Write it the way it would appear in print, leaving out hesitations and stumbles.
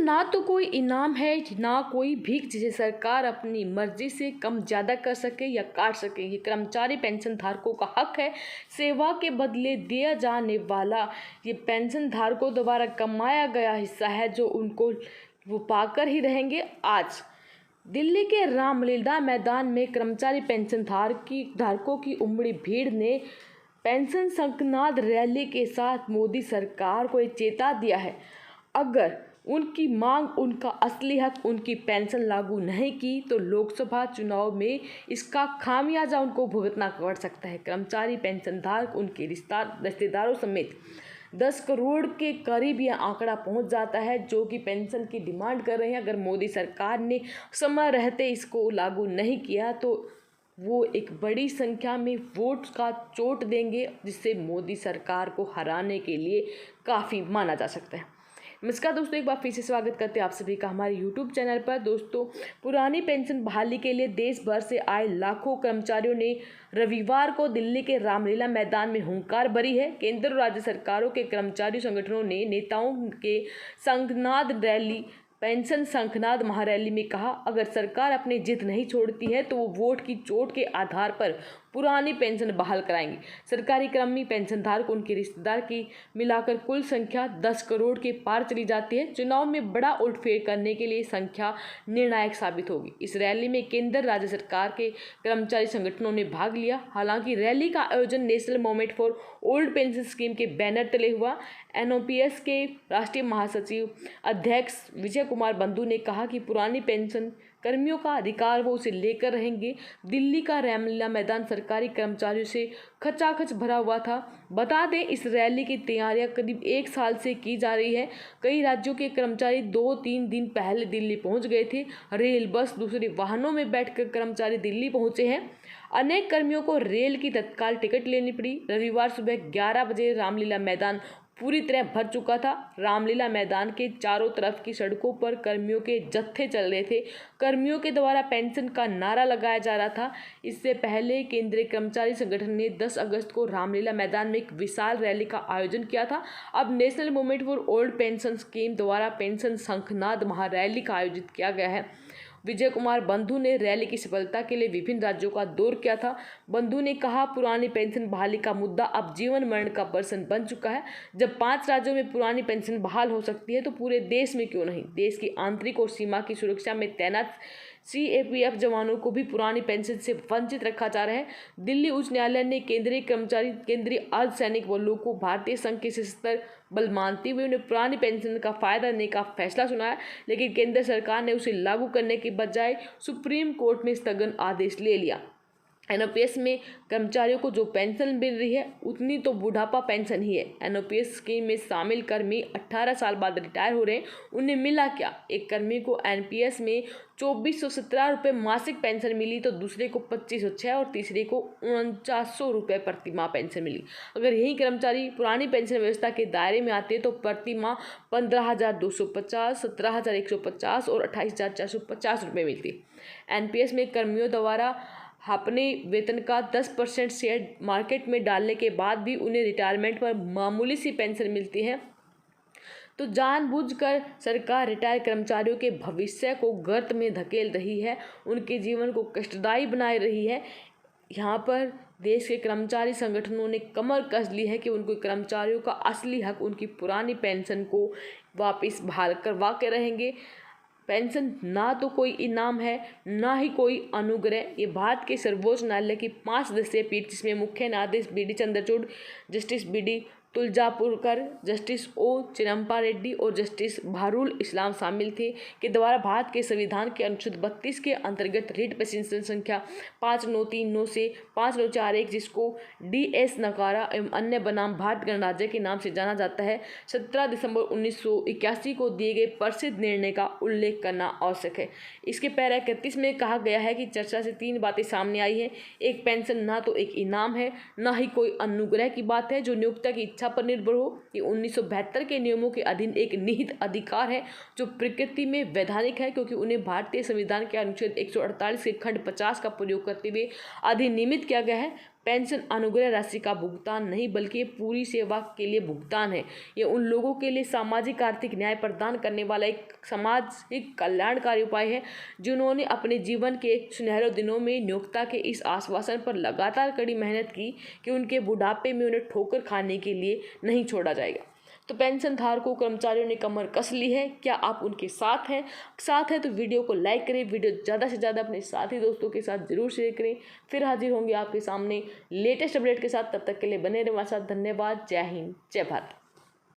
ना तो कोई इनाम है ना कोई भीख जिसे सरकार अपनी मर्जी से कम ज़्यादा कर सके या काट सके। ये कर्मचारी पेंशन धारकों का हक है। सेवा के बदले दिया जाने वाला ये पेंशन धारकों द्वारा कमाया गया हिस्सा है जो उनको वो पाकर ही रहेंगे। आज दिल्ली के रामलीला मैदान में कर्मचारी पेंशन धारकों की उमड़ी भीड़ ने पेंशन शंखनाद रैली के साथ मोदी सरकार को ये चेता दिया है, अगर उनकी मांग, उनका असली हक, उनकी पेंशन लागू नहीं की तो लोकसभा चुनाव में इसका खामियाजा उनको भुगतना पड़ सकता है। कर्मचारी पेंशन धारक, उनके रिश्तेदारों समेत 10 करोड़ के करीब यह आंकड़ा पहुंच जाता है जो कि पेंशन की डिमांड कर रहे हैं। अगर मोदी सरकार ने समय रहते इसको लागू नहीं किया तो वो एक बड़ी संख्या में वोट का चोट देंगे, जिससे मोदी सरकार को हराने के लिए काफ़ी माना जा सकता है। नमस्कार दोस्तों, एक बार फिर से स्वागत करते हैं आप सभी का हमारे YouTube चैनल पर। दोस्तों, पुरानी पेंशन बहाली के लिए देश भर से आए लाखों कर्मचारियों ने रविवार को दिल्ली के रामलीला मैदान में हुंकार भरी है। केंद्र और राज्य सरकारों के कर्मचारी संगठनों ने नेताओं के शंखनाद रैली, पेंशन शंखनाद महारैली में कहा, अगर सरकार अपनी जिद नहीं छोड़ती है तो वो वोट की चोट के आधार पर पुरानी पेंशन बहाल कराएंगी। सरकारी कर्मी पेंशनधारक, उनके रिश्तेदार की मिलाकर कुल संख्या 10 करोड़ के पार चली जाती है। चुनाव में बड़ा उलटफेर करने के लिए संख्या निर्णायक साबित होगी। इस रैली में केंद्र राज्य सरकार के कर्मचारी संगठनों ने भाग लिया। हालांकि रैली का आयोजन national movement for old pension scheme के बैनर तले हुआ। एनओपीएस के राष्ट्रीय महासचिव अध्यक्ष विजय कुमार बंधु ने कहा कि पुरानी पेंशन कर्मियों का अधिकार वो उसे लेकर रहेंगे। दिल्ली का रामलीला मैदान सरकारी कर्मचारियों से खचाखच भरा हुआ था। बता दें, इस रैली की तैयारियां करीब 1 साल से की जा रही है। कई राज्यों के कर्मचारी 2-3 दिन पहले दिल्ली पहुंच गए थे। रेल, बस, दूसरे वाहनों में बैठकर कर्मचारी दिल्ली पहुंचे हैं। अनेक कर्मियों को रेल की तत्काल टिकट लेनी पड़ी। रविवार सुबह 11 बजे रामलीला मैदान पूरी तरह भर चुका था। रामलीला मैदान के चारों तरफ की सड़कों पर कर्मियों के जत्थे चल रहे थे। कर्मियों के द्वारा पेंशन का नारा लगाया जा रहा था। इससे पहले केंद्रीय कर्मचारी संगठन ने 10 अगस्त को रामलीला मैदान में एक विशाल रैली का आयोजन किया था। अब national movement for old pension scheme द्वारा पेंशन शंखनाद महारैली का आयोजित किया गया है। विजय कुमार बंधु ने रैली की सफलता के लिए विभिन्न राज्यों का दौर किया था। बंधु ने कहा, पुरानी पेंशन बहाली का मुद्दा अब जीवन मरण का प्रश्न बन चुका है। जब 5 राज्यों में पुरानी पेंशन बहाल हो सकती है तो पूरे देश में क्यों नहीं। देश की आंतरिक और सीमा की सुरक्षा में तैनात सीएपीएफ जवानों को भी पुरानी पेंशन से वंचित रखा जा रहा है। दिल्ली उच्च न्यायालय ने केंद्रीय अर्धसैनिक बलों को भारतीय संघ के सशस्त्र बल मानते हुए उन्हें पुरानी पेंशन का फायदा देने का फैसला सुनाया, लेकिन केंद्र सरकार ने उसे लागू करने के बजाय सुप्रीम कोर्ट में स्थगन आदेश ले लिया। एनओपीएस में कर्मचारियों को जो पेंशन मिल रही है उतनी तो बुढ़ापा पेंशन ही है। एनओपीएस स्कीम में शामिल कर्मी 18 साल बाद रिटायर हो रहे हैं, उन्हें मिला क्या? एक कर्मी को एनपीएस में 2417 रुपये मासिक पेंशन मिली तो दूसरे को 2506 और तीसरे को 4900 रुपये प्रतिमाह पेंशन मिली। अगर यही कर्मचारी पुरानी पेंशन व्यवस्था के दायरे में आते तो प्रतिमाह 15,250, 17,150 और 28,450 रुपये मिलती। एनपीएस में कर्मियों द्वारा अपने वेतन का 10% शेयर मार्केट में डालने के बाद भी उन्हें रिटायरमेंट पर मामूली सी पेंशन मिलती है। तो जानबूझकर सरकार रिटायर कर्मचारियों के भविष्य को गर्त में धकेल रही है, उनके जीवन को कष्टदायी बना रही है। यहाँ पर देश के कर्मचारी संगठनों ने कमर कस ली है कि उनको कर्मचारियों का असली हक, उनकी पुरानी पेंशन को वापस बहाल करवा के रहेंगे। पेंशन ना तो कोई इनाम है ना ही कोई अनुग्रह। ये भारत के सर्वोच्च न्यायालय की 5 सदस्यीय पीठ, जिसमें मुख्य न्यायाधीश B D Chandrachud, justice B D Tuljapurkar, justice O चिदम्बा रेड्डी और जस्टिस भारुल इस्लाम शामिल थे, के द्वारा भारत के संविधान के अनुच्छेद 32 के अंतर्गत रिट पिटीशन संख्या 5939 से 5941, जिसको डीएस नकारा एवं अन्य बनाम भारत गणराज्य के नाम से जाना जाता है, 17 दिसंबर 1981 को दिए गए प्रसिद्ध निर्णय का उल्लेख करना आवश्यक है। इसके पैरा 31 में कहा गया है कि चर्चा से 3 बातें सामने आई हैं। एक, पेंशन ना तो एक इनाम है ना ही कोई अनुग्रह की बात है जो नियोक्ता की इच्छा पर निर्भर हो। ये 1972 के नियमों के अधीन एक निहित अधिकार है जो प्रकृति में वैधानिक है, क्योंकि उन्हें भारतीय संविधान के अनुच्छेद 148 के खंड 50 का प्रयोग करते हुए अधिनियमित किया गया है। पेंशन अनुग्रह राशि का भुगतान नहीं बल्कि ये पूरी सेवा के लिए भुगतान है। ये उन लोगों के लिए सामाजिक आर्थिक न्याय प्रदान करने वाला एक सामाजिक कल्याणकारी उपाय है जिन्होंने अपने जीवन के सुनहरे दिनों में नियोक्ता के इस आश्वासन पर लगातार कड़ी मेहनत की कि उनके बुढ़ापे में उन्हें ठोकर खाने के लिए नहीं छोड़ा जाएगा। तो पेंशन धारकों कर्मचारियों ने कमर कस ली है। क्या आप उनके साथ हैं तो वीडियो को लाइक करें, वीडियो ज़्यादा से ज़्यादा अपने साथी दोस्तों के साथ जरूर शेयर करें। फिर हाजिर होंगे आपके सामने लेटेस्ट अपडेट के साथ, तब तक के लिए बने रहें हमारे साथ। धन्यवाद। जय हिंद, जय भारत।